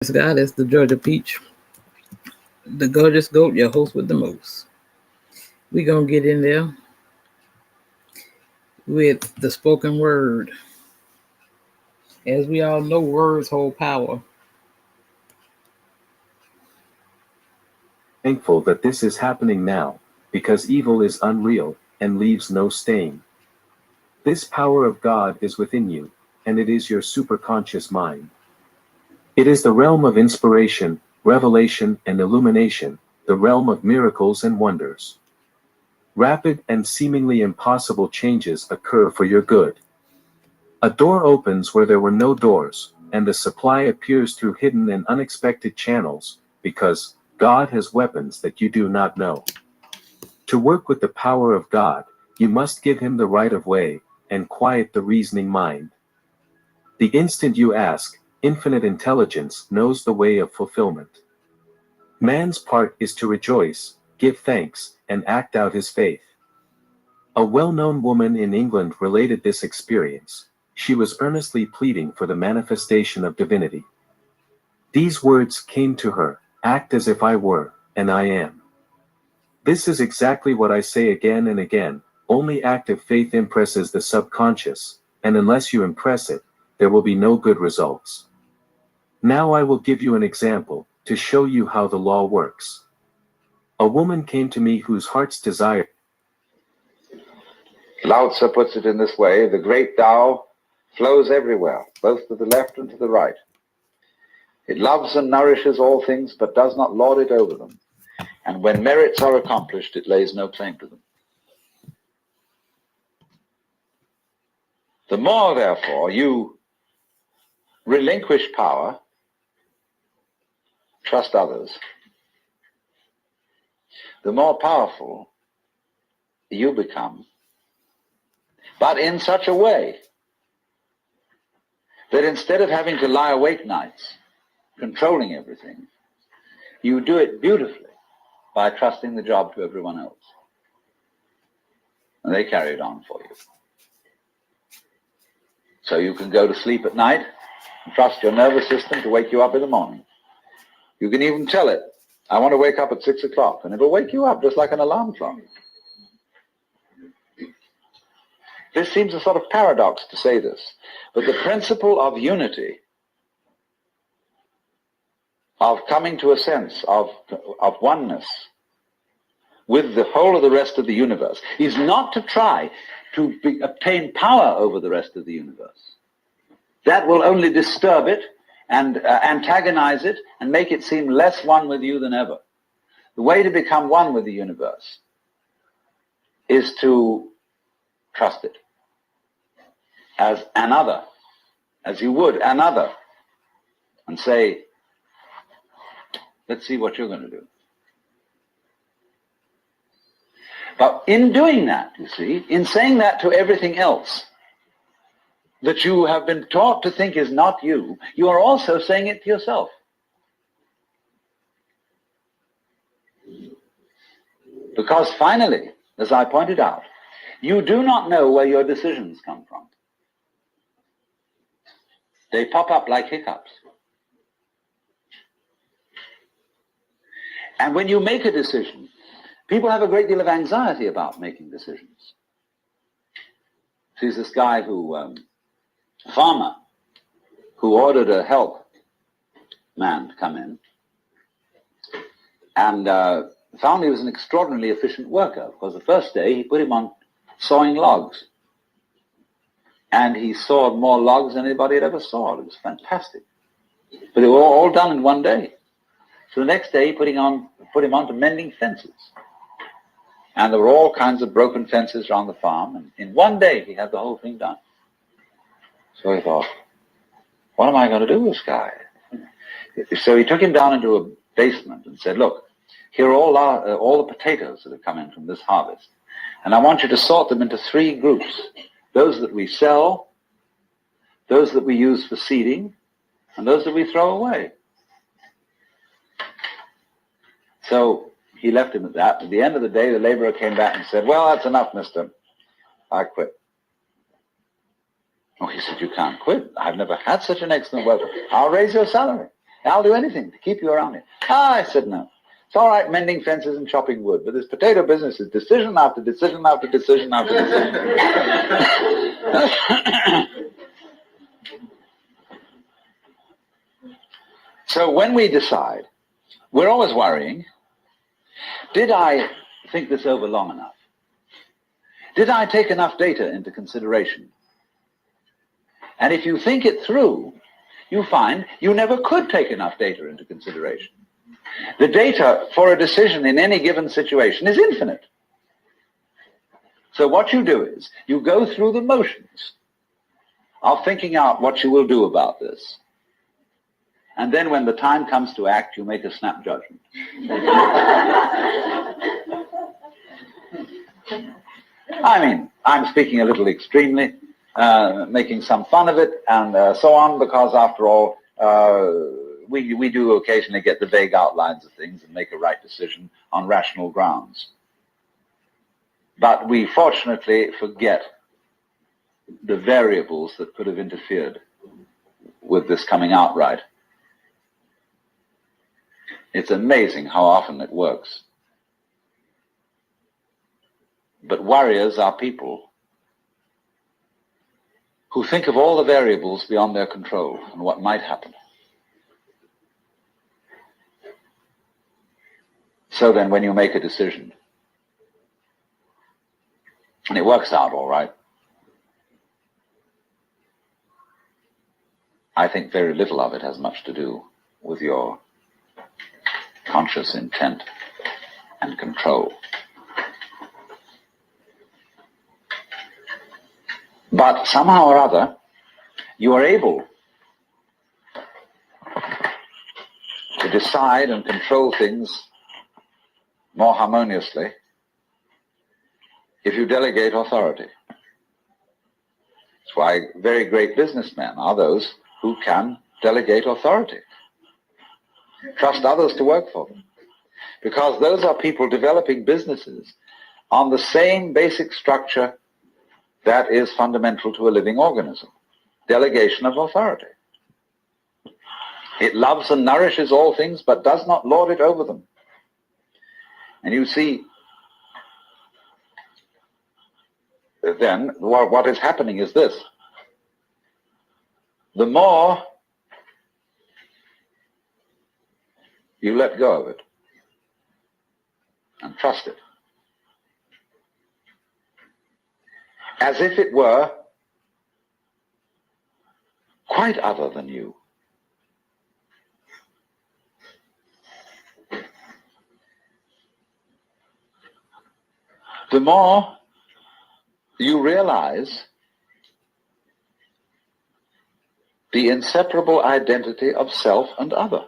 God, it's the Georgia Peach, the gorgeous goat, your host with the most. We're going to get in there with the spoken word. As we all know, words hold power. Thankful that this is happening now, because evil is unreal and leaves no stain. This power of God is within you, and it is your superconscious mind. It is the realm of inspiration, revelation, and illumination, the realm of miracles and wonders. Rapid and seemingly impossible changes occur for your good. A door opens where there were no doors, and the supply appears through hidden and unexpected channels, because God has weapons that you do not know. To work with the power of God, you must give him the right of way, and quiet the reasoning mind. The instant you ask, infinite intelligence knows the way of fulfillment. Man's part is to rejoice, give thanks, and act out his faith. A well-known woman in England related this experience. She was earnestly pleading for the manifestation of divinity. These words came to her, act as if I were, and I am. This is exactly what I say again and again, only active faith impresses the subconscious, and unless you impress it, there will be no good results. Now I will give you an example, to show you how the law works. A woman came to me whose heart's desire. Lao Tzu puts it in this way: the great Tao flows everywhere, both to the left and to the right. It loves and nourishes all things, but does not lord it over them. And when merits are accomplished, it lays no claim to them. The more, therefore, you relinquish power, trust others, the more powerful you become, but in such a way that instead of having to lie awake nights controlling everything, you do it beautifully by trusting the job to everyone else. And they carry it on for you. So you can go to sleep at night and trust your nervous system to wake you up in the morning. You can even tell it, I want to wake up at 6 o'clock, and it'll wake you up just like an alarm clock. This seems a sort of paradox to say this, but the principle of unity, of coming to a sense of oneness with the whole of the rest of the universe, is not to try to obtain power over the rest of the universe. That will only disturb it and antagonize it and make it seem less one with you than ever. The way to become one with the universe is to trust it as another, as you would another, and say, let's see what you're going to do. But in doing that, you see, in saying that to everything else that you have been taught to think is not you, you are also saying it to yourself. Because finally, as I pointed out, you do not know where your decisions come from. They pop up like hiccups. And when you make a decision, people have a great deal of anxiety about making decisions. There's this guy farmer, who ordered a help man to come in, and found he was an extraordinarily efficient worker, because the first day he put him on sawing logs. And he sawed more logs than anybody had ever sawed. It was fantastic. But they were all done in one day. So the next day he put him on to mending fences. And there were all kinds of broken fences around the farm. And in one day he had the whole thing done. So he thought, what am I going to do with this guy? So he took him down into a basement and said, look, here are all the potatoes that have come in from this harvest. And I want you to sort them into 3 groups. Those that we sell, those that we use for seeding, and those that we throw away. So he left him at that. At the end of the day, the laborer came back and said, well, that's enough, mister. I quit. Oh, he said, you can't quit. I've never had such an excellent worker. I'll raise your salary. I'll do anything to keep you around here. Ah, I said no. It's all right mending fences and chopping wood, but this potato business is decision after decision after decision after decision. So when we decide, we're always worrying, did I think this over long enough? Did I take enough data into consideration? And if you think it through, you find you never could take enough data into consideration. The data for a decision in any given situation is infinite. So what you do is, you go through the motions of thinking out what you will do about this. And then when the time comes to act, you make a snap judgment. I mean, I'm speaking a little extremely, making some fun of it and so on, because after all, we do occasionally get the vague outlines of things and make a right decision on rational grounds. But we fortunately forget the variables that could have interfered with this coming out right. It's amazing how often it works. But warriors are people who think of all the variables beyond their control and what might happen. So then when you make a decision, and it works out all right, I think very little of it has much to do with your conscious intent and control. But somehow or other, you are able to decide and control things more harmoniously if you delegate authority. That's why very great businessmen are those who can delegate authority. Trust others to work for them. Because those are people developing businesses on the same basic structure that is fundamental to a living organism. Delegation of authority. It loves and nourishes all things, but does not lord it over them. And you see, then, what is happening is this. The more you let go of it and trust it, as if it were quite other than you, the more you realize the inseparable identity of self and other.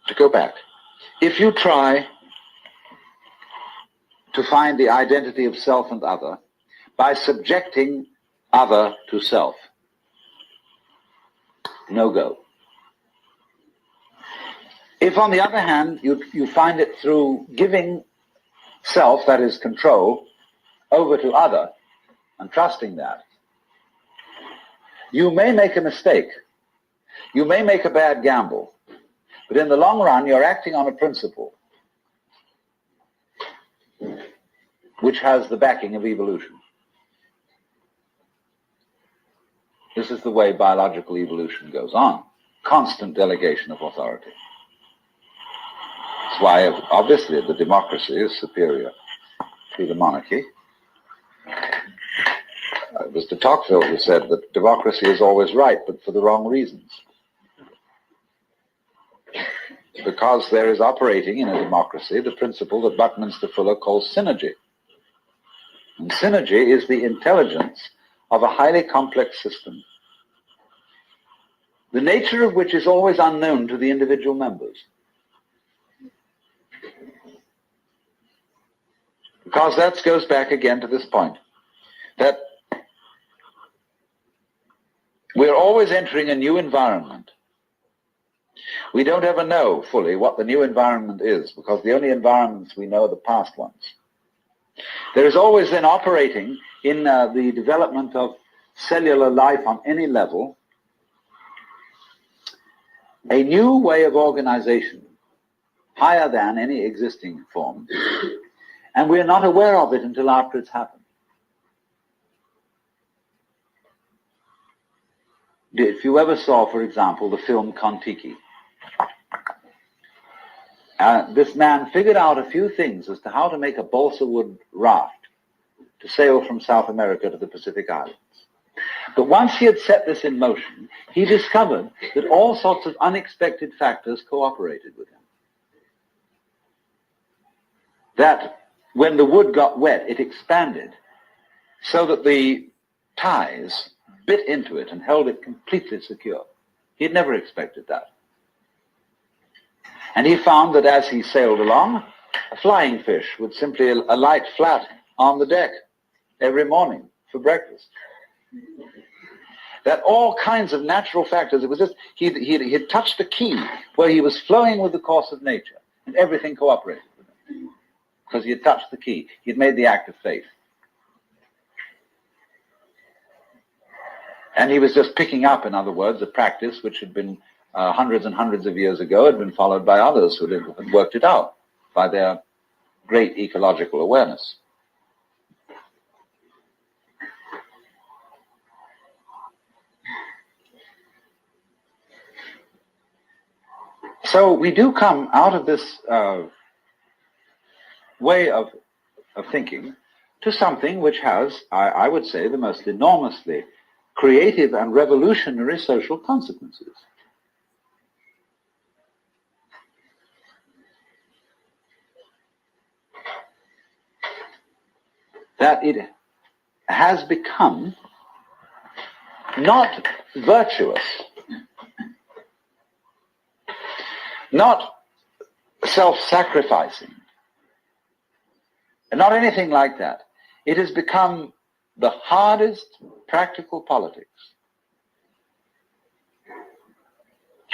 To go back, if you try to find the identity of self and other by subjecting other to self, no go. If, on the other hand, you find it through giving self, that is control, over to other and trusting that, you may make a mistake. You may make a bad gamble. But in the long run, you're acting on a principle which has the backing of evolution. This is the way biological evolution goes on. Constant delegation of authority. That's why, obviously, the democracy is superior to the monarchy. It was de Tocqueville who said that democracy is always right, but for the wrong reasons. Because there is operating in a democracy the principle that Buckminster Fuller calls synergy. And synergy is the intelligence of a highly complex system, the nature of which is always unknown to the individual members. Because that goes back again to this point, that we're always entering a new environment. We don't ever know fully what the new environment is, because the only environments we know are the past ones. There is always then operating in the development of cellular life on any level a new way of organization, higher than any existing form, and we're not aware of it until after it's happened. If you ever saw, for example, the film Kon-Tiki, this man figured out a few things as to how to make a balsa wood raft to sail from South America to the Pacific Islands. But once he had set this in motion, he discovered that all sorts of unexpected factors cooperated with him. That when the wood got wet, it expanded so that the ties bit into it and held it completely secure. He had never expected that. And he found that as he sailed along, a flying fish would simply alight flat on the deck every morning for breakfast. That all kinds of natural factors, it was just, he had touched a key where he was flowing with the course of nature, and everything cooperated with him. Because he had touched the key. He had made the act of faith. And he was just picking up, in other words, a practice which had been hundreds and hundreds of years ago, had been followed by others who had worked it out by their great ecological awareness. So we do come out of this way of thinking to something which has, I would say, the most enormously creative and revolutionary social consequences. That it has become not virtuous, not self-sacrificing, and not anything like that. It has become the hardest practical politics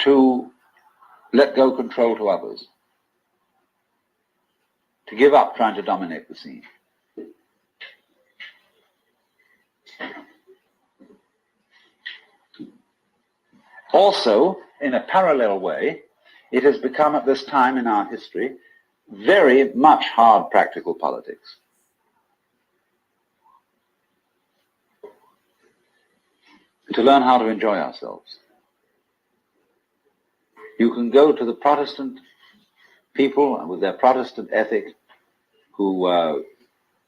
to let go control to others, to give up trying to dominate the scene. Also, in a parallel way, it has become at this time in our history very much hard practical politics. To learn how to enjoy ourselves. You can go to the Protestant people with their Protestant ethic who are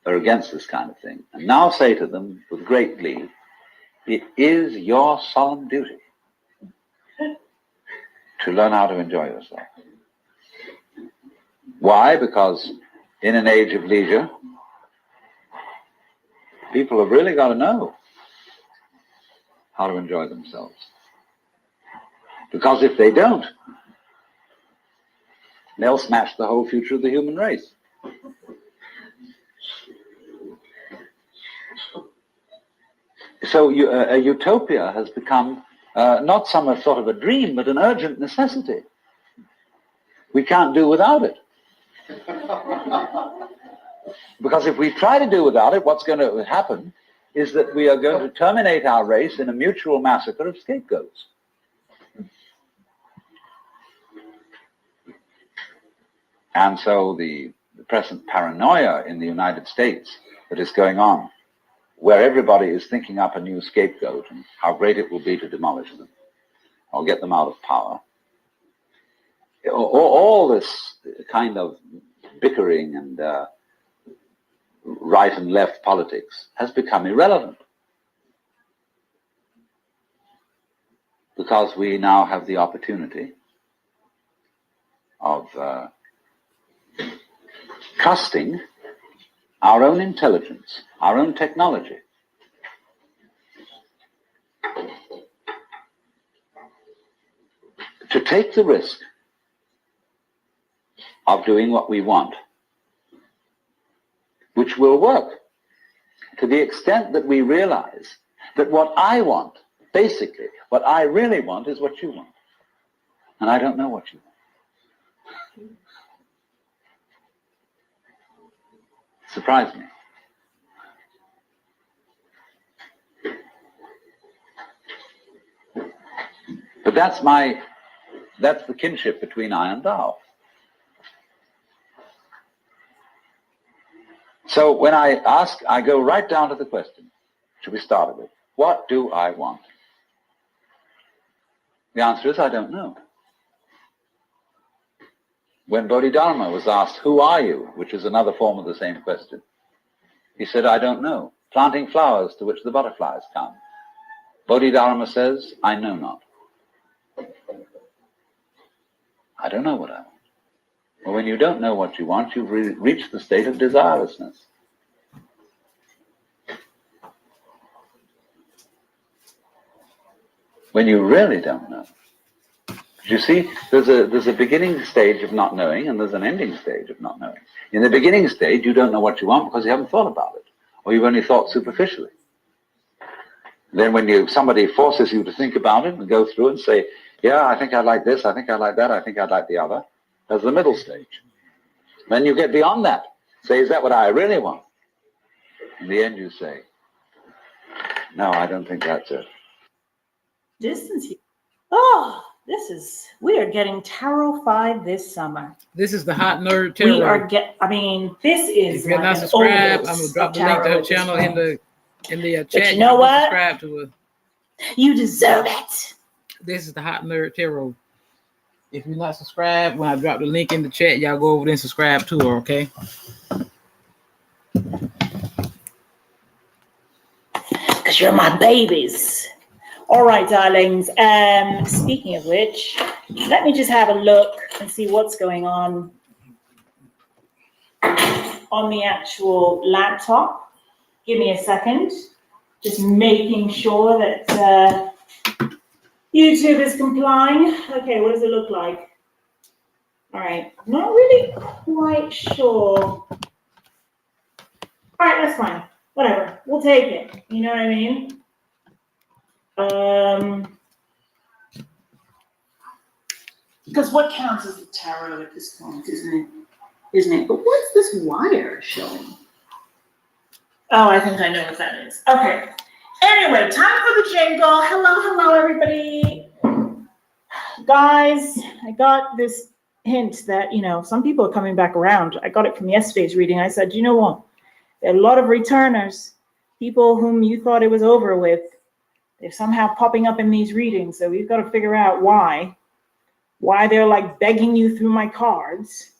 against this kind of thing, and now say to them with great glee, it is your solemn duty to learn how to enjoy yourself. Why? Because in an age of leisure, people have really got to know how to enjoy themselves. Because if they don't, they'll smash the whole future of the human race. So a utopia has become not some sort of a dream, but an urgent necessity. We can't do without it. Because if we try to do without it, what's going to happen is that we are going to terminate our race in a mutual massacre of scapegoats. And so the present paranoia in the United States that is going on, where everybody is thinking up a new scapegoat and how great it will be to demolish them or get them out of power, all this kind of bickering and right and left politics has become irrelevant. Because we now have the opportunity of trusting our own intelligence, our own technology, to take the risk of doing what we want, which will work to the extent that we realize that what I want, basically, what I really want is what you want. And I don't know what you want. Surprised me. But that's the kinship between I and thou. So when I ask, I go right down to the question, should we start with, what do I want? The answer is, I don't know. When Bodhidharma was asked, who are you? Which is another form of the same question. He said, I don't know. Planting flowers to which the butterflies come. Bodhidharma says, I know not. I don't know what I want. Well, when you don't know what you want, you've reached the state of desirelessness. When you really don't know. You see, there's a beginning stage of not knowing, and there's an ending stage of not knowing. In the beginning stage, you don't know what you want because you haven't thought about it, or you've only thought superficially. Then when somebody forces you to think about it and go through and say, yeah, I think I like this, I think I like that, I think I'd like the other, there's the middle stage. Then you get beyond that. Say, is that what I really want? In the end, you say, no, I don't think that's it. Distance here. Oh, we are getting Tarot 5 this summer. This is the Hot Nerd Tarot. This is if you're not subscribed, I'm going to drop the link to her channel in the chat. But you know what? Subscribe to her. You deserve it. This is the Hot Nerd Tarot. If you're not subscribed, when I drop the link in the chat, y'all go over there and subscribe to her, okay? Because you're my babies. All right, darlings. Speaking of which, let me just have a look and see what's going on the actual laptop. Give me a second. Just making sure that YouTube is complying. Okay, what does it look like? All right, not really quite sure. All right, that's fine. Whatever, we'll take it. You know what I mean? Because what counts as the tarot at this point, isn't it? But what's this wire showing? Oh, I think I know what that is. Okay. Anyway, time for the jingle. Hello, everybody. Guys, I got this hint that, some people are coming back around. I got it from yesterday's reading. I said, you know what? There are a lot of returners, people whom you thought it was over with. They're somehow popping up in these readings. So we've got to figure out why they're like begging you through my cards,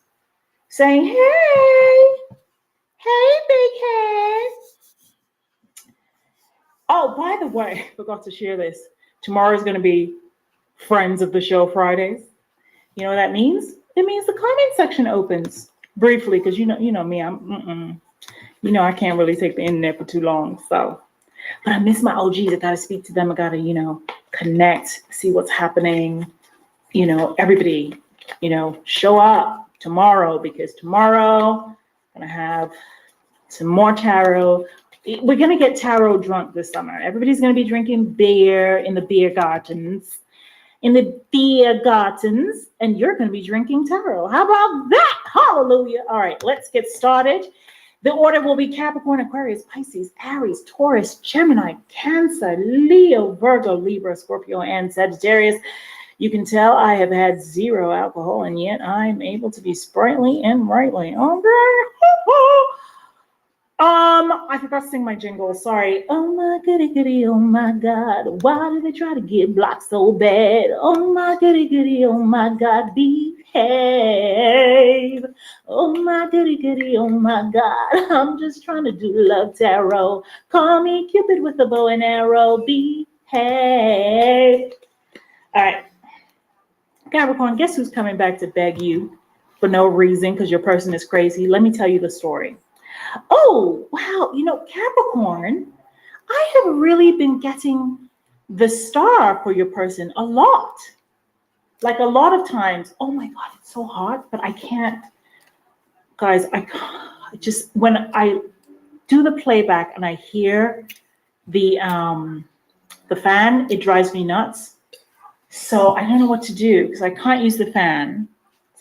saying, hey, big head. Oh, by the way, I forgot to share this. Tomorrow is going to be Friends of the Show Fridays. You know what that means? It means the comment section opens briefly, because you know me, I can't really take the internet for too long. So, but I miss my OGs. I got to speak to them. I got to, connect, see what's happening. Everybody, show up tomorrow, because tomorrow I'm going to have some more tarot. We're going to get tarot drunk this summer. Everybody's going to be drinking beer in the beer gardens. And you're going to be drinking tarot. How about that? Hallelujah. All right, let's get started. The order will be Capricorn, Aquarius, Pisces, Aries, Taurus, Gemini, Cancer, Leo, Virgo, Libra, Scorpio, and Sagittarius. You can tell I have had 0 alcohol, and yet I'm able to be sprightly and rightly. Okay. I forgot to sing my jingle. Sorry. Oh my goody goody, oh my God. Why do they try to get blocked so bad? Oh my goody goody, oh my God. Behave. Oh my goody goody, oh my God. I'm just trying to do love tarot. Call me Cupid with a bow and arrow. Behave. All right. Capricorn, guess who's coming back to beg you for no reason because your person is crazy? Let me tell you the story. Oh, wow. Capricorn, I have really been getting the star for your person a lot. Like a lot of times. Oh my God, it's so hot, but I can't. Guys, when I do the playback and I hear the fan, it drives me nuts. So I don't know what to do because I can't use the fan.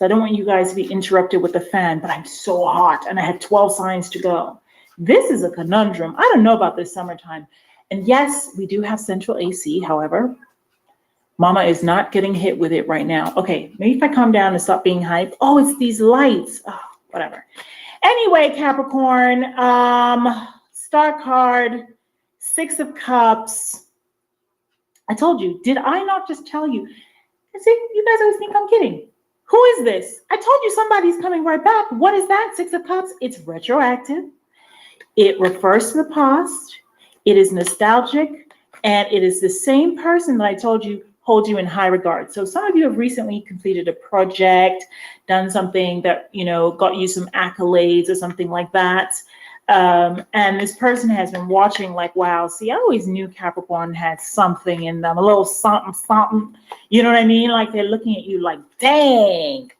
So I don't want you guys to be interrupted with the fan, but I'm so hot and I had 12 signs to go. This is a conundrum. I don't know about this summertime. And yes, we do have central AC. However, Mama is not getting hit with it right now. Okay, maybe if I calm down and stop being hyped. Oh, it's these lights. Oh, whatever. Anyway, Capricorn, star card, 6 of Cups. I told you, did I not just tell you? See, you guys always think I'm kidding. Who is this? I told you somebody's coming right back. What is that? 6 of Cups. It's retroactive. It refers to the past. It is nostalgic. And it is the same person that I told you holds you in high regard. So some of you have recently completed a project, done something that, got you some accolades or something like that. And this person has been watching like, wow, see, I always knew Capricorn had something in them, a little something, something. You know what I mean? Like they're looking at you like, dang,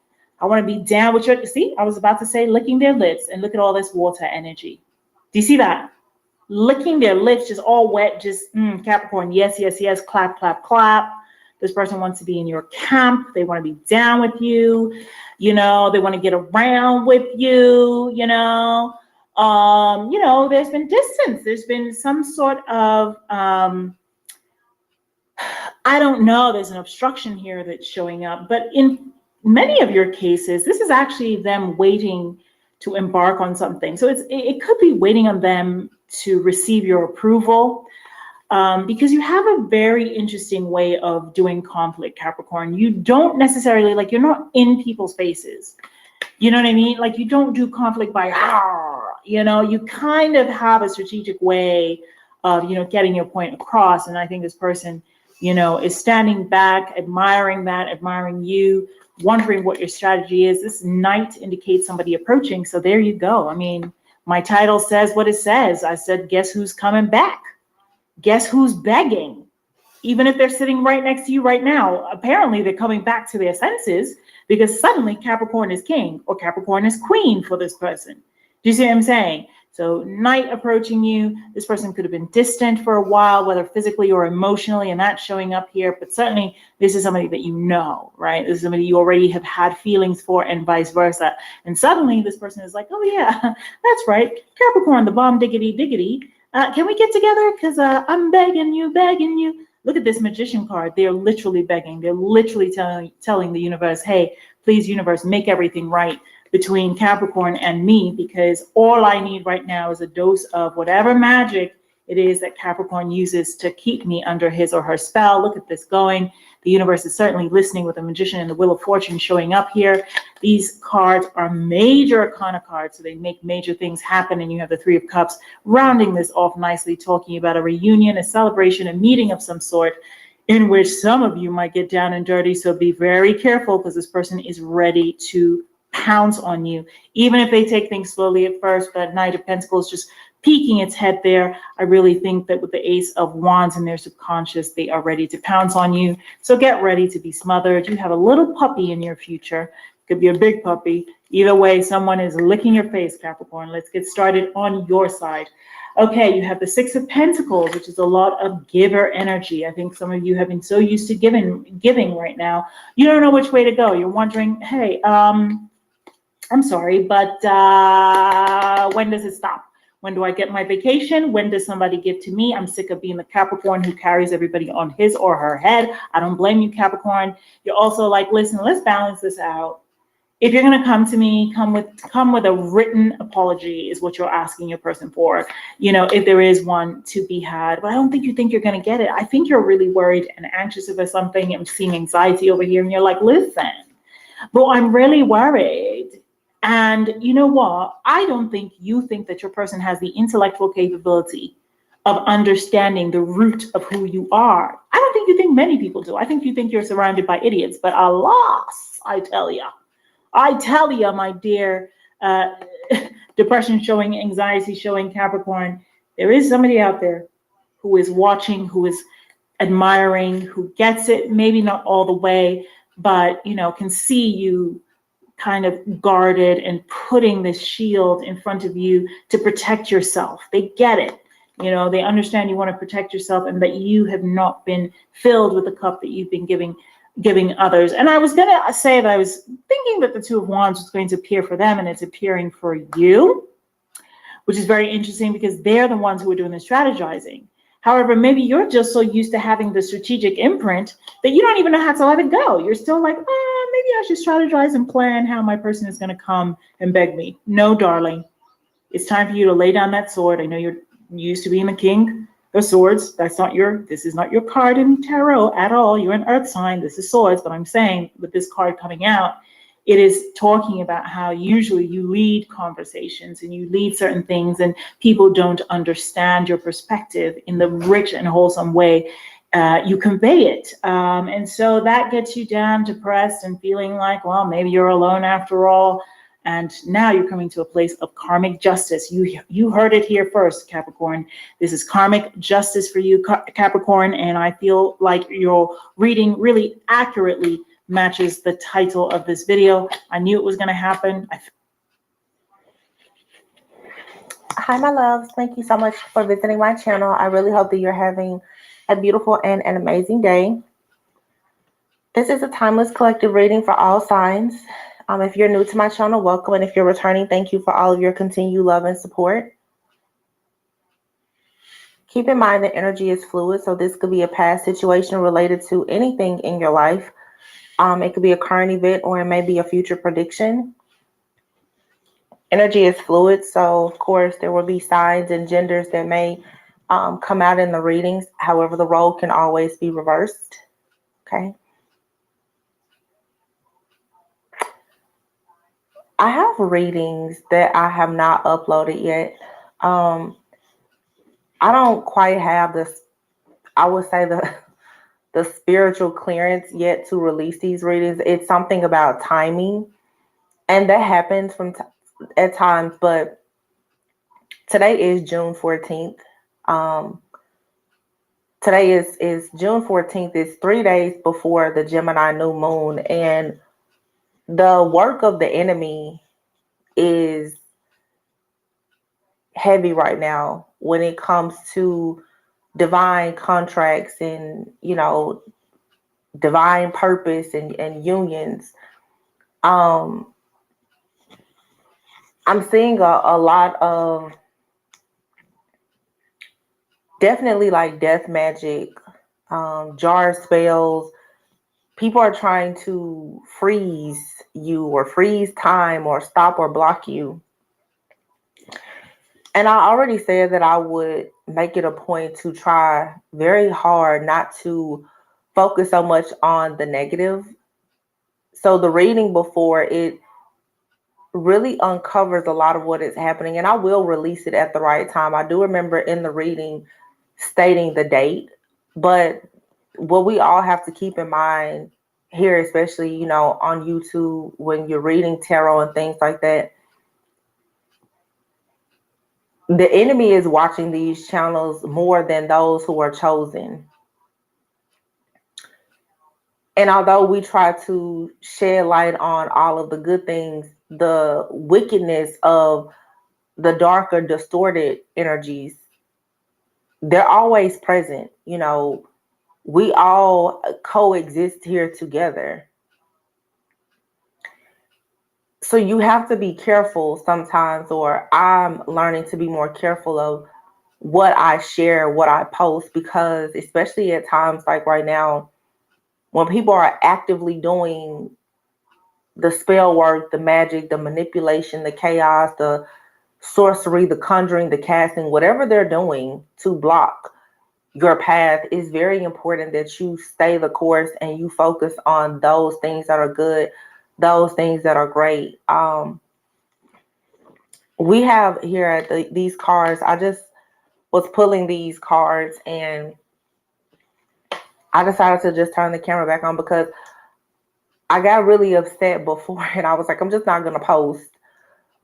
I want to be down with your, see, I was about to say licking their lips, and look at all this water energy. Do you see that? Licking their lips, just all wet, just Capricorn, yes, yes, yes, clap, clap, clap. This person wants to be in your camp. They want to be down with you. They want to get around with you, there's been distance. There's been some sort of, I don't know, there's an obstruction here that's showing up. But in many of your cases, this is actually them waiting to embark on something. So it could be waiting on them to receive your approval, because you have a very interesting way of doing conflict, Capricorn. You don't necessarily, like, you're not in people's faces. You know what I mean? Like, you don't do conflict by, you kind of have a strategic way of, getting your point across. And I think this person, is standing back, admiring you, wondering what your strategy is. This Knight indicates somebody approaching. So there you go. I mean, my title says what it says. I said, guess who's coming back? Guess who's begging? Even if they're sitting right next to you right now, apparently they're coming back to their senses, because suddenly Capricorn is king or Capricorn is queen for this person. Do you see what I'm saying? So Knight approaching you, this person could have been distant for a while, whether physically or emotionally, and that's showing up here. But certainly this is somebody that you know, right? This is somebody you already have had feelings for, and vice versa. And suddenly this person is like, oh yeah, that's right. Capricorn, the bomb diggity diggity. Can we get together? Because I'm begging you. Look at this Magician card. They're literally begging. They're literally telling the universe, hey, please, universe, make everything right between Capricorn and me, because all I need right now is a dose of whatever magic it is that Capricorn uses to keep me under his or her spell. Look at this going. The universe is certainly listening with the Magician and the Wheel of Fortune showing up here. These cards are major arcana cards, so they make major things happen. And you have the 3 of Cups rounding this off nicely, talking about a reunion, a celebration, a meeting of some sort, in which some of you might get down and dirty. So be very careful, because this person is ready to pounce on you, even if they take things slowly at first. But Knight of Pentacles just peeking its head there. I really think that with the Ace of Wands in their subconscious, they are ready to pounce on you. So get ready to be smothered. You have a little puppy in your future. Could be a big puppy. Either way, someone is licking your face, Capricorn. Let's get started on your side. Okay, you have the 6 of Pentacles, which is a lot of giver energy. I think some of you have been so used to giving right now, you don't know which way to go. You're wondering, hey, I'm sorry, but when does it stop? When do I get my vacation? When does somebody give to me? I'm sick of being the Capricorn who carries everybody on his or her head. I don't blame you, Capricorn. You're also like, listen, let's balance this out. If you're going to come to me, come with a written apology is what you're asking your person for. If there is one to be had. But I don't think you think you're going to get it. I think you're really worried and anxious about something. I'm seeing anxiety over here. And you're like, listen, but I'm really worried. And you know what? I don't think you think that your person has the intellectual capability of understanding the root of who you are. I don't think you think many people do. I think you think you're surrounded by idiots. But alas, I tell you, my dear, depression showing, anxiety showing Capricorn, there is somebody out there who is watching, who is admiring, who gets it, maybe not all the way, but, can see you kind of guarded and putting this shield in front of you to protect yourself. They get it. They understand you want to protect yourself, and that you have not been filled with the cup that you've been giving giving others. And I was going to say that I was thinking that the Two of Wands was going to appear for them, and it's appearing for you, which is very interesting because they're the ones who are doing the strategizing. However, maybe you're just so used to having the strategic imprint that you don't even know how to let it go. You're still like, oh, maybe I should strategize and plan how my person is going to come and beg me. No, darling. It's time for you to lay down that sword. I know you're used to being the king of swords. This is not your card in tarot at all. You're an earth sign. This is swords. But I'm saying with this card coming out, it is talking about how usually you lead conversations and you lead certain things and people don't understand your perspective in the rich and wholesome way you convey it. And so that gets you down, depressed and feeling like, well, maybe you're alone after all. And now you're coming to a place of karmic justice. You heard it here first, Capricorn. This is karmic justice for you, Capricorn. And I feel like your reading really accurately matches the title of this video. I knew it was going to happen. Hi, my loves. Thank you so much for visiting my channel. I really hope that you're having a beautiful and an amazing day. This is a timeless collective reading for all signs. If you're new to my channel, welcome. And if you're returning, thank you for all of your continued love and support. Keep in mind that energy is fluid, so this could be a past situation related to anything in your life. It could be a current event or it may be a future prediction. Energy is fluid, so of course there will be signs and genders that may come out in the readings. However, the role can always be reversed. Okay. I have readings that I have not uploaded yet. I don't quite have this, I would say the spiritual clearance yet to release these readings. It's something about timing, and that happens from at times, but today is June 14th. Today is June 14th. It's 3 days before the Gemini new moon, and the work of the enemy is heavy right now when it comes to divine contracts and, you know, divine purpose and unions. I'm seeing a lot of definitely like death magic, jar spells. People are trying to freeze you or freeze time or stop or block you. And I already said that I would make it a point to try very hard not to focus so much on the negative. So the reading before it really uncovers a lot of what is happening, and I will release it at the right time. I do remember in the reading stating the date, but what we all have to keep in mind here, especially, you know, on YouTube, when you're reading tarot and things like that, the enemy is watching these channels more than those who are chosen. And although we try to shed light on all of the good things, the wickedness of the darker, distorted energies, they're always present. You know, we all coexist here together. So you have to be careful sometimes, or I'm learning to be more careful of what I share, what I post, because especially at times like right now, when people are actively doing the spell work, the magic, the manipulation, the chaos, the sorcery, the conjuring, the casting, whatever they're doing to block your path, is very important that you stay the course and you focus on those things that are good, those things that are great. We have here at these cards, I just was pulling these cards and I decided to just turn the camera back on because I got really upset before and I was like, I'm just not going to post.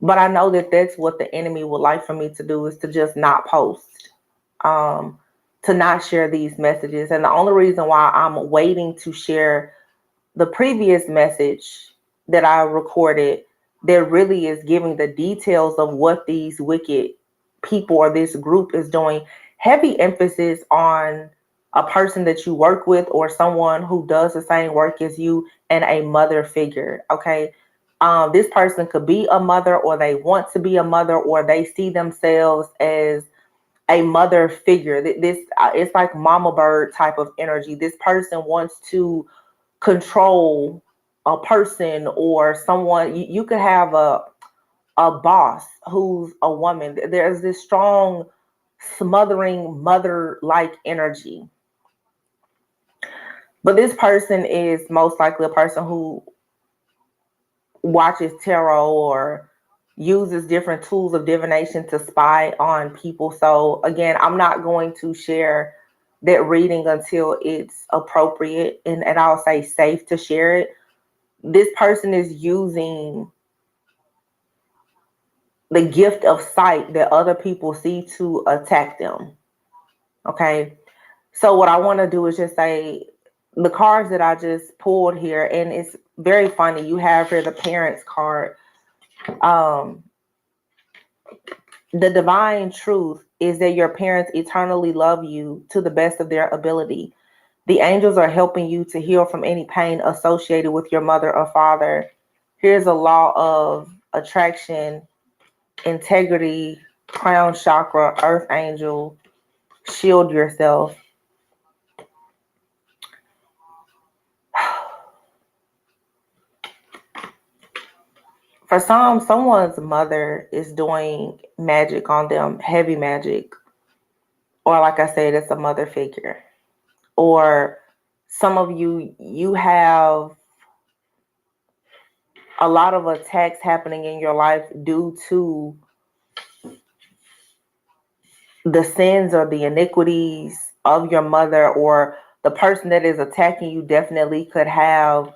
But I know that that's what the enemy would like for me to do, is to just not post, to not share these messages. And the only reason why I'm waiting to share the previous message that I recorded that really is giving the details of what these wicked people or this group is doing, heavy emphasis on a person that you work with or someone who does the same work as you, and a mother figure. Okay. This person could be a mother, or they want to be a mother, or they see themselves as a mother figure. This it's like mama bird type of energy. This person wants to control a person or someone. You could have a boss who's a woman. There's this strong smothering mother like energy. But this person is most likely a person who watches tarot or uses different tools of divination to spy on people. So again, I'm not going to share that reading until it's appropriate and I'll say safe to share it. This person is using the gift of sight that other people see to attack them. Okay. So what I want to do is just say the cards that I just pulled here, and it's very funny. You have here the parents card. The divine truth is that your parents eternally love you to the best of their ability. The angels are helping you to heal from any pain associated with your mother or father. Here's a law of attraction, integrity, crown chakra, earth angel, shield yourself. For some, someone's mother is doing magic on them, heavy magic. Or like I said, it's a mother figure. Or some of you have a lot of attacks happening in your life due to the sins or the iniquities of your mother, or the person that is attacking you definitely could have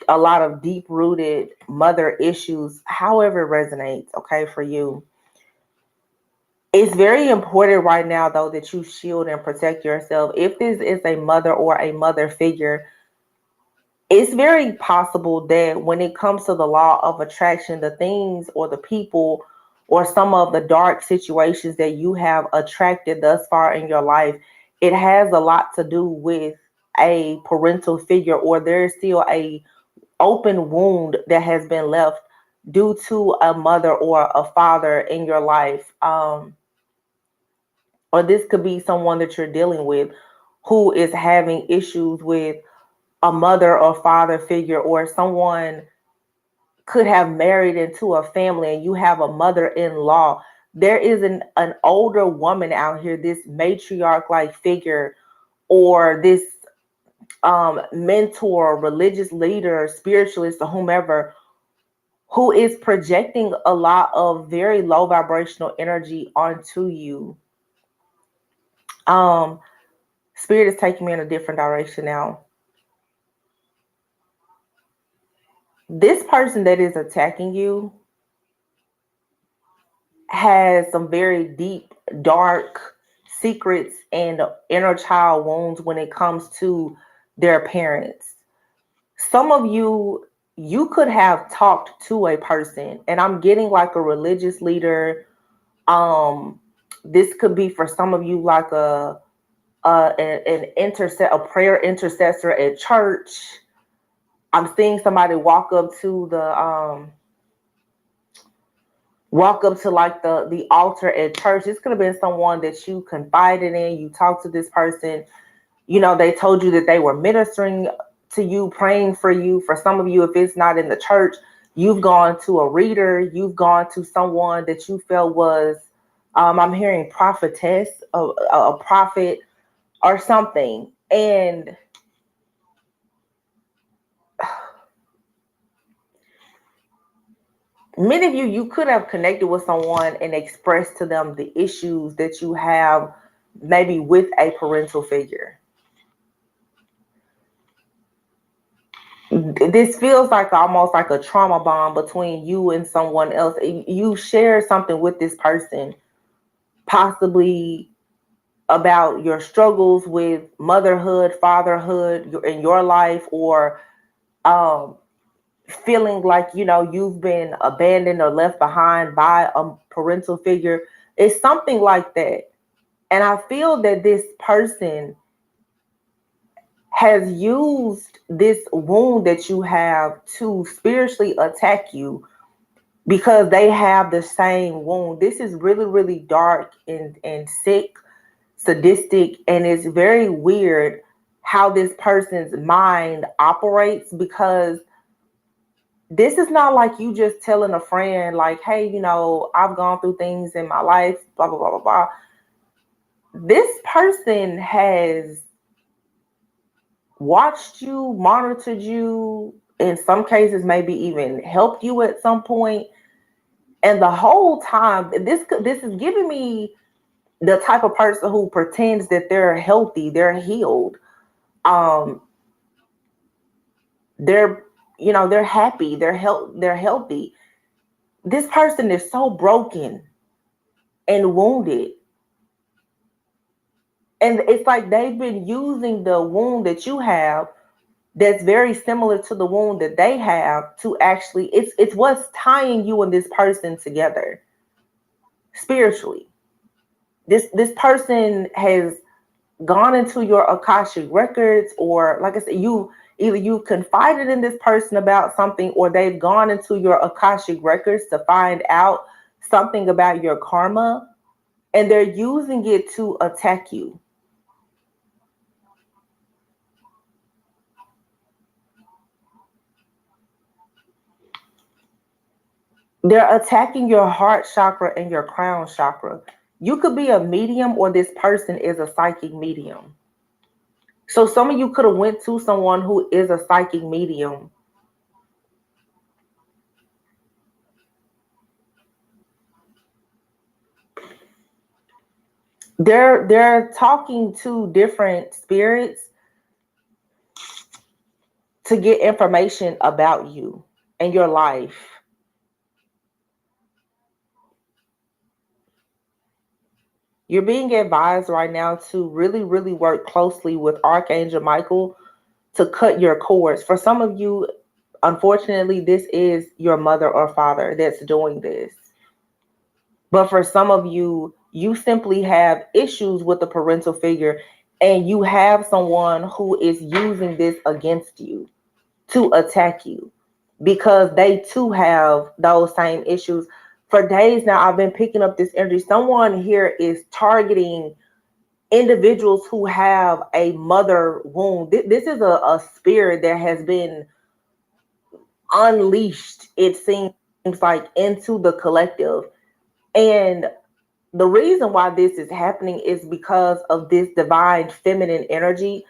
a lot of deep-rooted mother issues, however it resonates, okay, for you. It's very important right now, though, that you shield and protect yourself. If this is a mother or a mother figure, it's very possible that when it comes to the law of attraction, the things or the people or some of the dark situations that you have attracted thus far in your life, it has a lot to do with a parental figure, or there's still a open wound that has been left due to a mother or a father in your life. Or this could be someone that you're dealing with who is having issues with a mother or father figure, or someone could have married into a family and you have a mother-in-law. There is an older woman out here, this matriarch-like figure, or this mentor, religious leader, spiritualist, or whomever, who is projecting a lot of very low vibrational energy onto you. Spirit is taking me in a different direction now. This person that is attacking you has some very deep, dark secrets and inner child wounds when it comes to their parents. Some of you could have talked to a person, and I'm getting like a religious leader. This could be for some of you like a prayer intercessor at church. I'm seeing somebody walk up to like the altar at church. This could have been someone that you confided in. You talked to this person. You know, they told you that they were ministering to you, praying for you. For some of you, if it's not in the church, you've gone to a reader. You've gone to someone that you felt was, I'm hearing prophetess, a prophet or something. And many of you could have connected with someone and expressed to them the issues that you have maybe with a parental figure. This feels like almost like a trauma bond between you and someone else. You share something with this person, possibly about your struggles with motherhood, fatherhood in your life, or feeling like, you've been abandoned or left behind by a parental figure. It's something like that. And I feel that this person has used this wound that you have to spiritually attack you because they have the same wound. This is really, really dark and sick, sadistic, and it's very weird how this person's mind operates, because this is not like you just telling a friend like, hey, you know, I've gone through things in my life, blah, blah, blah, blah, blah. This person has watched you, monitored you, in some cases maybe even helped you at some point. And the whole time, this is giving me the type of person who pretends that they're healthy, they're healed. They're, you know, they're happy, they're healthy. This person is so broken and wounded. And it's like they've been using the wound that you have that's very similar to the wound that they have to actually, it's what's tying you and this person together spiritually. This person has gone into your Akashic records, or like I said, either you confided in this person about something, or they've gone into your Akashic records to find out something about your karma, and they're using it to attack you. They're attacking your heart chakra and your crown chakra. You could be a medium, or this person is a psychic medium. So some of you could have went to someone who is a psychic medium. They're talking to different spirits to get information about you and your life. You're being advised right now to really, really work closely with Archangel Michael to cut your cords. For some of you, unfortunately, this is your mother or father that's doing this. But for some of you, you simply have issues with the parental figure, and you have someone who is using this against you to attack you because they too have those same issues. For days now, I've been picking up this energy. Someone here is targeting individuals who have a mother wound. This is a spirit that has been unleashed, it seems like, into the collective. And the reason why this is happening is because of this divine feminine energy.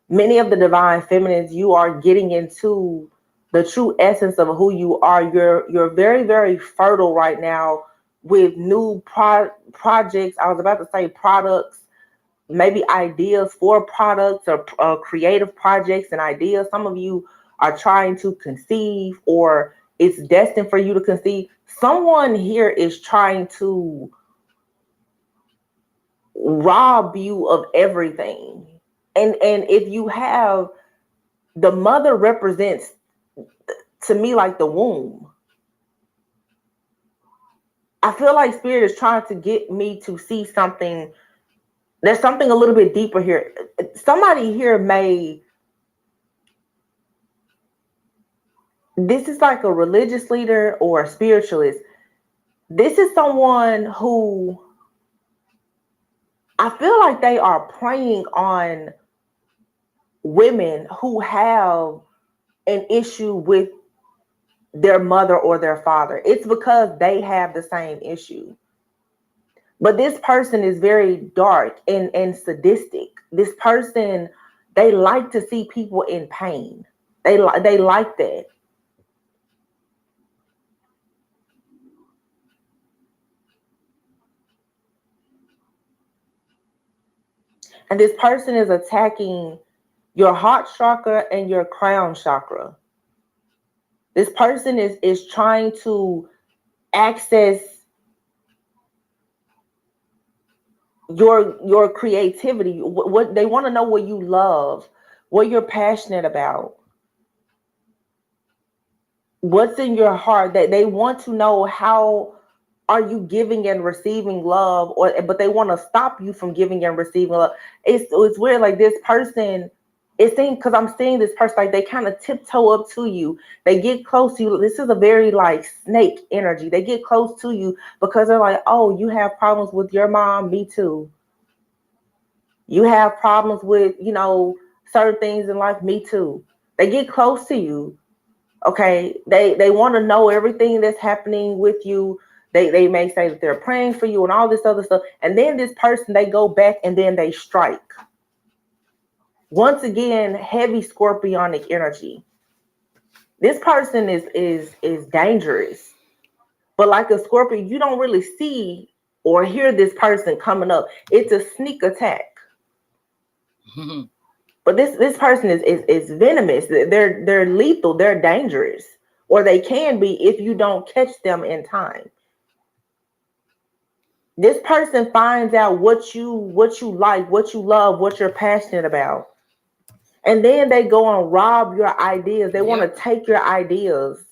Many of the divine feminines, you are getting into the true essence of who you are. You're very, very fertile right now with new projects. I was about to say products, maybe ideas for products, or creative projects and ideas. Some of you are trying to conceive, or it's destined for you to conceive. Someone here is trying to rob you of everything. And if you have, the mother represents to me like the womb. I feel like Spirit is trying to get me to see something. There's something a little bit deeper here. Somebody here this is like a religious leader or a spiritualist. This is someone who, I feel like they are preying on women who have an issue with their mother or their father. It's because they have the same issue. But this person is very dark and sadistic. This person, they like to see people in pain. They like that. And this person is attacking your heart chakra and your crown chakra. This person is trying to access your creativity. What they want to know, what you love, what you're passionate about, what's in your heart. That they want to know, how are you giving and receiving love, but they want to stop you from giving and receiving love. It's weird. Like, this person it seems, because I'm seeing this person, like they kind of tiptoe up to you. They get close to you. This is a very like snake energy. They get close to you because they're like, oh, you have problems with your mom? Me too. You have problems with, certain things in life? Me too. They get close to you. Okay. They want to know everything that's happening with you. They may say that they're praying for you and all this other stuff. And then this person, they go back and then they strike. Once again, heavy scorpionic energy. This person is dangerous. But like a scorpion, you don't really see or hear this person coming up. It's a sneak attack. But this person is venomous. They're lethal. They're dangerous, or they can be if you don't catch them in time. This person finds out what you like, what you love, what you're passionate about, and then they go and rob your ideas. They want to take your ideas.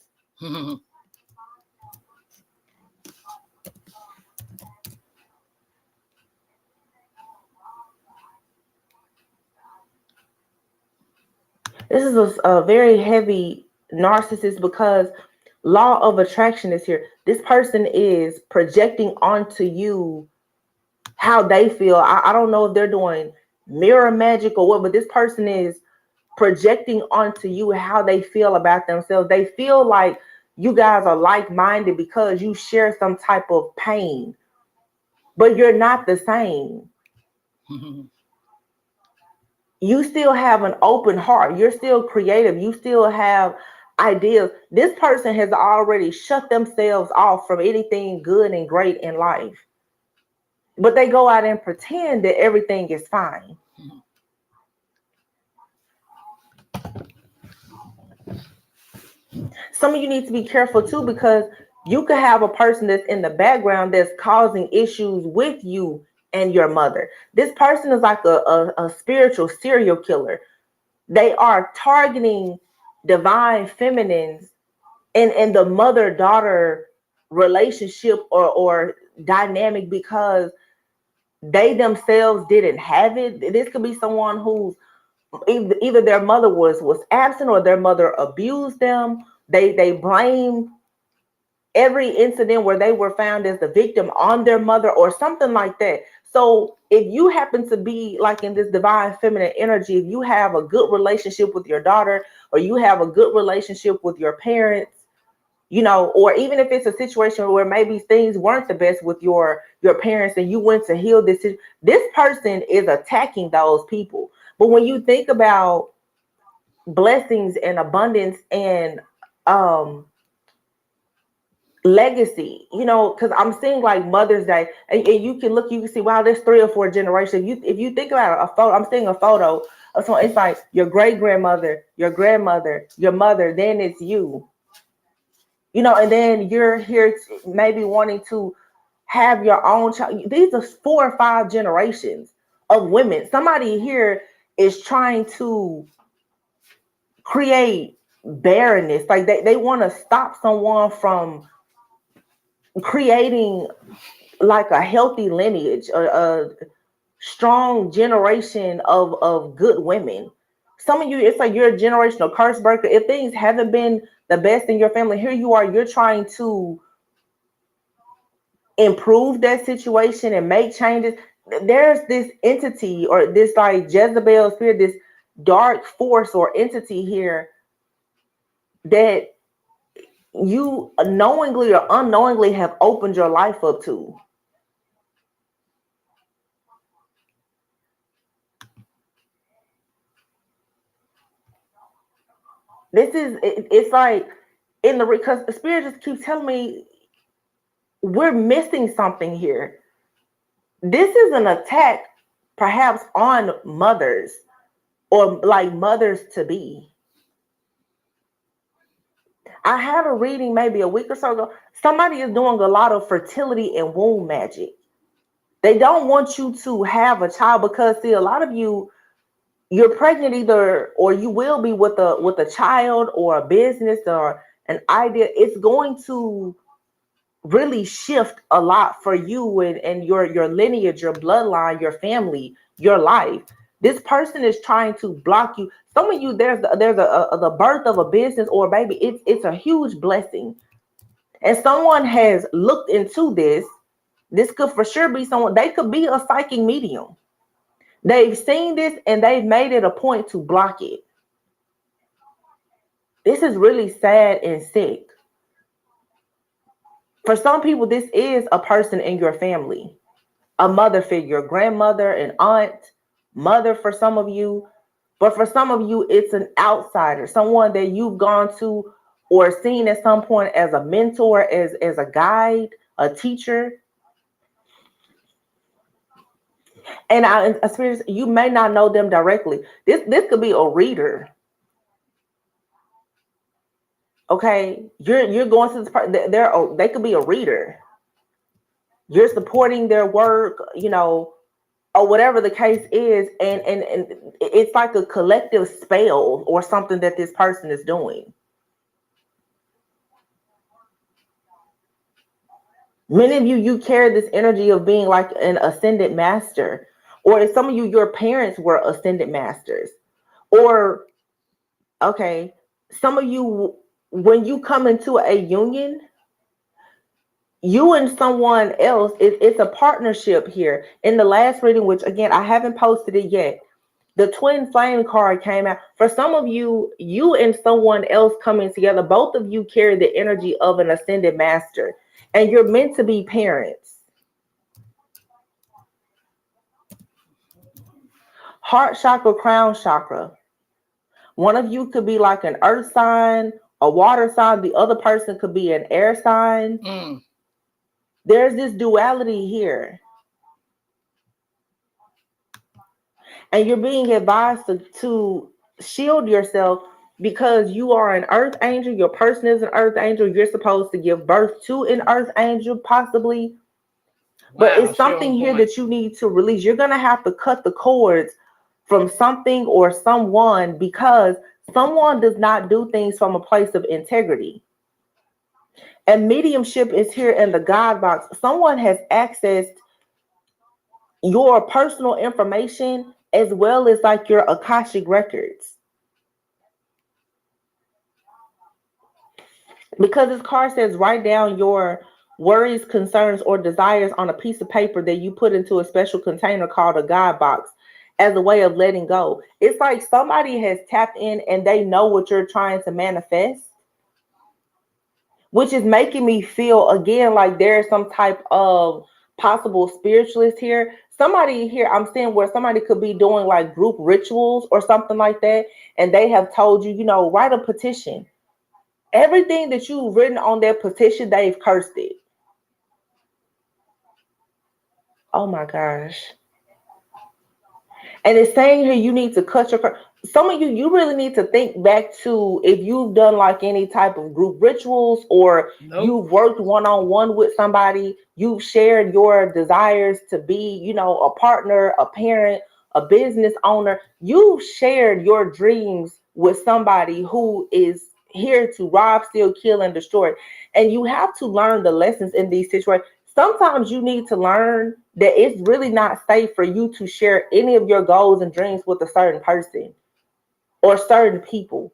This is a very heavy narcissist because law of attraction is here. This person is projecting onto you how they feel. I don't know if they're doing mirror magic or what, but this person is projecting onto you how they feel about themselves. They feel like you guys are like-minded because you share some type of pain, but you're not the same. You still have an open heart. You're still creative. You still have ideas. This person has already shut themselves off from anything good and great in life. But they go out and pretend that everything is fine. Some of you need to be careful too, because you could have a person that's in the background that's causing issues with you and your mother. This person is like a spiritual serial killer. They are targeting divine feminines and the mother-daughter relationship or dynamic because they themselves didn't have it. This could be someone who's either their mother was absent or their mother abused them. They blame every incident where they were found as the victim on their mother or something like that. So if you happen to be like in this divine feminine energy, if you have a good relationship with your daughter or you have a good relationship with your parents, or even if it's a situation where maybe things weren't the best with your parents and you went to heal this person is attacking those people. But when you think about blessings and abundance and legacy, because I'm seeing like Mother's Day, and you can see, wow, there's 3 or 4 generations. If you think about a photo, I'm seeing a photo of someone. It's like your great grandmother, your grandmother, your mother, then it's you, and then you're here maybe wanting to have your own child. These are 4 or 5 generations of women. Somebody here is trying to create barrenness. Like they want to stop someone from creating like a healthy lineage, a strong generation of good women. Some of you, it's like you're a generational curse breaker. If things haven't been the best in your family, here you are, you're trying to improve that situation and make changes. There's this entity or this like Jezebel spirit, this dark force or entity here that you knowingly or unknowingly have opened your life up to. It's like because the spirit just keeps telling me we're missing something here. This is an attack perhaps on mothers or like mothers to be. I had a reading maybe a week or so ago. Somebody is doing a lot of fertility and womb magic. They don't want you to have a child because, see, a lot of you're pregnant either, or you will be with a child or a business or an idea. It's going to really shift a lot for you and your lineage, your bloodline, your family, your life. This person is trying to block you. Some of you, there's the birth of a business or a baby. It's a huge blessing. And someone has looked into this. This could for sure be someone, they could be a psychic medium. They've seen this and they've made it a point to block it. This is really sad and sick. For some people, this is a person in your family, a mother figure, grandmother, an aunt, mother for some of you. But for some of you, it's an outsider, someone that you've gone to or seen at some point as a mentor, as a guide, a teacher. And you may not know them directly. This could be a reader. Okay, you're going to this part. They could be a reader. You're supporting their work, or whatever the case is, and it's like a collective spell or something that this person is doing. Many of you carry this energy of being like an ascended master, or some of you, your parents were ascended masters, or okay, some of you, when you come into a union, you and someone else, it's a partnership here. In the last reading, which again, I haven't posted it yet, the twin flame card came out. For some of you, you and someone else coming together, both of you carry the energy of an ascended master, and you're meant to be parents. Heart chakra, crown chakra. One of you could be like an earth sign, a water sign. The other person could be an air sign. There's this duality here. And you're being advised to shield yourself because you are an earth angel. Your person is an earth angel. You're supposed to give birth to an earth angel, possibly. But it's something here that you need to release. You're going to have to cut the cords from something or someone, because someone does not do things from a place of integrity. And mediumship is here in the God box. Someone has accessed your personal information as well as like your Akashic records. Because this card says write down your worries, concerns, or desires on a piece of paper that you put into a special container called a God box as a way of letting go. It's like somebody has tapped in and they know what you're trying to manifest, which is making me feel again like there's some type of possible spiritualist here. Somebody here, I'm seeing where somebody could be doing like group rituals or something like that, and they have told you, write a petition. Everything that you've written on that petition, they've cursed it. Oh my gosh. And it's saying here you need to cut your... Some of you really need to think back to if you've done like any type of group rituals, or you've worked one-on-one with somebody, you've shared your desires to be, a partner, a parent, a business owner. You've shared your dreams with somebody who is here to rob, steal, kill, and destroy. And you have to learn the lessons in these situations. Sometimes you need to learn that it's really not safe for you to share any of your goals and dreams with a certain person or certain people.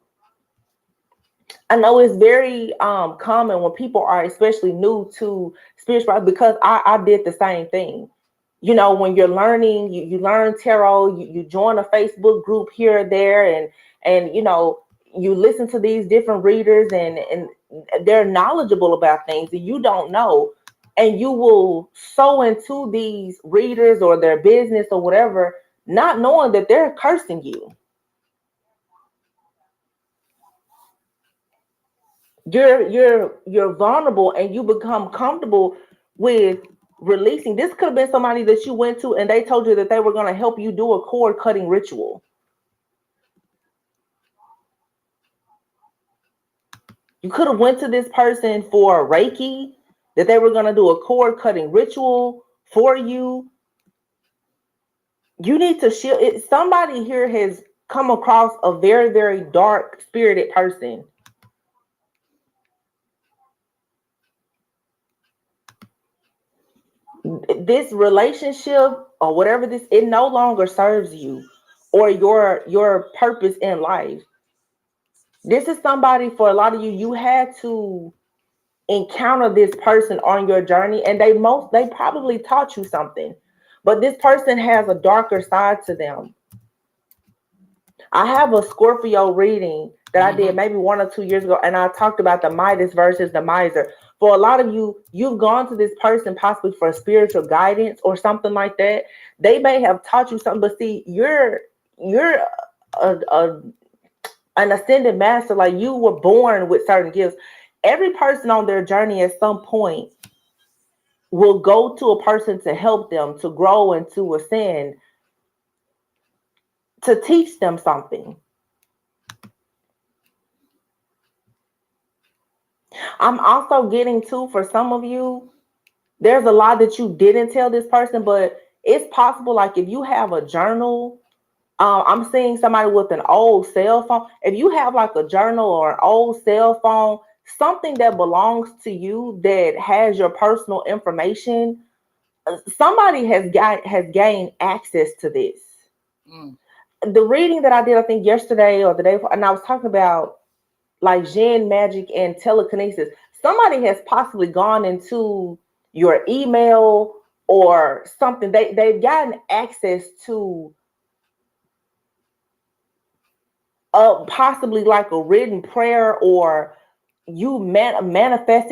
I know it's very common when people are especially new to spirituality, because I did the same thing. When you're learning, you learn tarot, you join a Facebook group here or there, and you listen to these different readers, and they're knowledgeable about things that you don't know. And you will sow into these readers or their business or whatever, not knowing that they're cursing you. You're vulnerable, and you become comfortable with releasing. This could have been somebody that you went to and they told you that they were going to help you do a cord cutting ritual. You could have went to this person for Reiki, that they were going to do a cord cutting ritual for you. You need to shield it. Somebody here has come across a very, very dark spirited person. This relationship or whatever this, it no longer serves you. or your purpose in life. This is somebody, for a lot of you, you had to encounter this person on your journey, and they probably taught you something, but this person has a darker side to them. I have a Scorpio reading that I did maybe 1 or 2 years ago, and I talked about the Midas versus the miser. For a lot of you, you've gone to this person possibly for spiritual guidance or something like that. They may have taught you something, but see, you're an ascended master. Like, you were born with certain gifts. Every person on their journey at some point will go to a person to help them to grow and to ascend, to teach them something. I'm also getting to, for some of you, there's a lot that you didn't tell this person, but it's possible, like if you have a journal, I'm seeing somebody with an old cell phone. If you have like a journal or an old cell phone, something that belongs to you that has your personal information, somebody has gained access to this. The reading that I did, I think yesterday or the day before, and I was talking about like Jinn magic and telekinesis. Somebody has possibly gone into your email or something. They've gotten access to possibly like a written prayer, or you manifesting